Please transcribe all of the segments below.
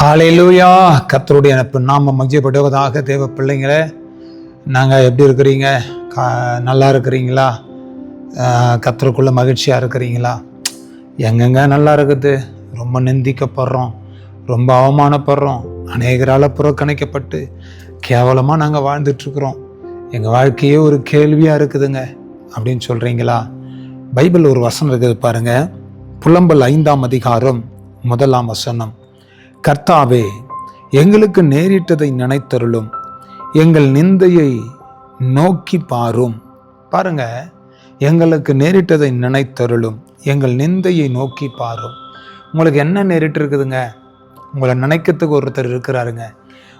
ஹல்லேலூயா. கர்த்தருடைய நாமம் மகிமைப்படுவதாக. தேவ பிள்ளைங்களே, நாங்கள் எப்படி இருக்கிறீங்க? நல்லா இருக்கிறீங்களா? கர்த்தருக்குள்ள மகிழ்ச்சியாக இருக்கிறீங்களா? எங்கெங்க நல்லா இருக்குது? ரொம்ப நிந்திக்கப்படுறோம், ரொம்ப அவமானப்படுறோம், அநேகரால் புறக்கணிக்கப்பட்டு கேவலமாக நாங்கள் வாழ்ந்துட்டுருக்குறோம். எங்கள் வாழ்க்கையே ஒரு கேள்வியாக இருக்குதுங்க அப்படின்னு சொல்கிறீங்களா? பைபிள் ஒரு வசனம் இருக்குது பாருங்க. புலம்பல் 5ஆம் அதிகாரம் 1ஆம் வசனம். கர்த்தாவே, எங்களுக்கு நேரிட்டதை நினைத்தருளும், எங்கள் நிந்தையை நோக்கி பாரும். பாருங்க, எங்களுக்கு நேரிட்டதை நினைத்தருளும், எங்கள் நிந்தையை நோக்கி பாரும். உங்களுக்கு என்ன நேரிட்டு இருக்குதுங்க? உங்களை நினைக்கிறதுக்கு ஒருத்தர் இருக்கிறாருங்க.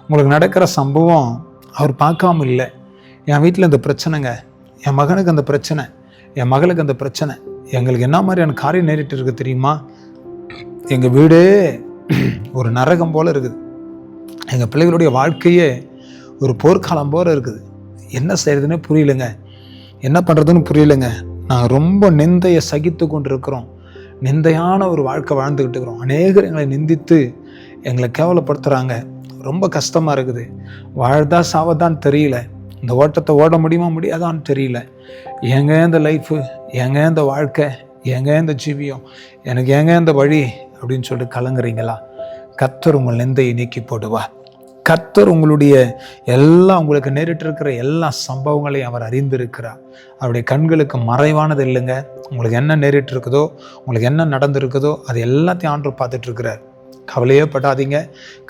உங்களுக்கு நடக்கிற சம்பவம் அவர் பார்க்காம இல்லை. என் வீட்டில் இந்த பிரச்சனைங்க, என் மகனுக்கு அந்த பிரச்சனை, என் மகளுக்கு அந்த பிரச்சனை, எங்களுக்கு என்ன மாதிரியான காரியம் நேரிட்டு இருக்குது தெரியுமா? எங்கள் வீடே ஒரு நரகம் போல் இருக்குது, எங்கள் பிள்ளைகளுடைய வாழ்க்கையே ஒரு போர்க்காலம் போல் இருக்குது. என்ன செய்யறதுன்னு புரியலைங்க, என்ன பண்ணுறதுன்னு புரியலைங்க. நாங்கள் ரொம்ப நிந்தையை சகித்து கொண்டு இருக்கிறோம். நிந்தையான ஒரு வாழ்க்கை வாழ்ந்துக்கிட்டு இருக்கிறோம். அநேகர் எங்களை நிந்தித்து எங்களை கேவலப்படுத்துகிறாங்க. ரொம்ப கஷ்டமாக இருக்குது. வாழ்தா சாவதான் தெரியல. இந்த ஓட்டத்தை ஓட முடியுமா முடியாதான்னு தெரியல. ஏங்க இந்த லைஃபு, ஏங்க இந்த வாழ்க்கை, ஏங்க இந்த ஜீவியம், எனக்கு ஏங்க இந்த வழி அப்படின்னு சொல்லிட்டு கலங்குறீங்களா? கர்த்தர் உங்கள் நிந்தையை நீக்கி போடுவார். கர்த்தர் உங்களுடைய உங்களுக்கு நேரிட்டு இருக்கிற எல்லா சம்பவங்களையும் அவர் அறிந்திருக்கிறார். அவருடைய கண்களுக்கு மறைவானது இல்லைங்க. உங்களுக்கு என்ன நேரிட்டு இருக்குதோ, உங்களுக்கு என்ன நடந்திருக்குதோ, அது எல்லாத்தையும் ஆண்டவர் பார்த்துட்டு இருக்கிறார். கவலையே படாதீங்க.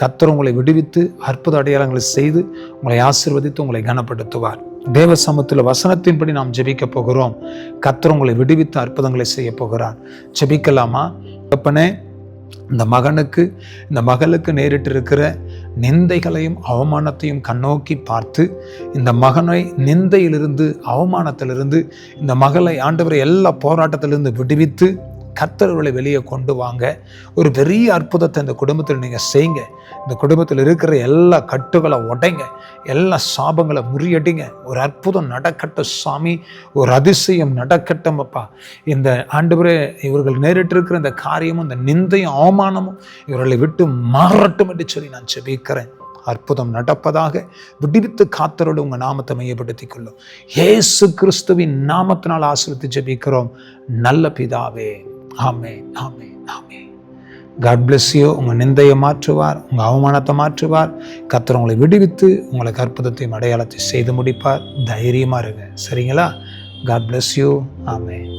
கர்த்தர் உங்களை விடுவித்து அற்புத அடையாளங்களை செய்து உங்களை ஆசீர்வதித்து உங்களை கனப்படுத்துவார். தேவ சமூகத்தில் வசனத்தின்படி நாம் ஜெபிக்க போகிறோம். கர்த்தர் உங்களை விடுவித்து அற்புதங்களை செய்ய போகிறார். ஜெபிக்கலாமா? அப்பனே, இந்த மகனுக்கு இந்த மகளுக்கு நேரிட்டு இருக்கிற நிந்தைகளையும் அவமானத்தையும் கண்ணோக்கி பார்த்து, இந்த மகனை நிந்தையிலிருந்து அவமானத்திலிருந்து இந்த மகளை ஆண்டவரை எல்லா போராட்டத்திலிருந்து விடுவித்து கர்த்தர்களை வெளியே கொண்டு வாங்க. ஒரு பெரிய அற்புதத்தை இந்த குடும்பத்தில் நீங்கள் செய்யுங்க. இந்த குடும்பத்தில் இருக்கிற எல்லா கட்டுகளை உடைங்க, எல்லா சாபங்களை முறியடிங்க. ஒரு அற்புதம் நடக்கட்டும் சாமி, ஒரு அதிசயம் நடக்கட்டும் அப்பா. இந்த ஆண்டவரே, இவர்கள் நேரிட்டு இருக்கிற இந்த காரியமும் இந்த நிந்தையும் அவமானமும் இவர்களை விட்டு மாறட்டும் என்று சொல்லி நான் ஜெபிக்கிறேன். அற்புதம் நடப்பதாக. விடுவித்து காத்தரோடு உங்கள் நாமத்தை மையப்படுத்திக் கொள்ளும். இயேசு கிறிஸ்துவின் நாமத்தினால் ஆசீர்வதித்து ஜெபிக்கிறோம் நல்ல பிதாவே. ஆமென், ஆமென், ஆமென். God bless you. உங்கள் நிந்தையை மாற்றுவார், உங்கள் அவமானத்தை மாற்றுவார். கர்த்தர் உங்களை விடுவித்து உங்களுக்கு அற்புதத்தையும் அடையாளத்தை செய்து முடிப்பார். தைரியமாக இருங்க, சரிங்களா? God bless you. ஆமென்.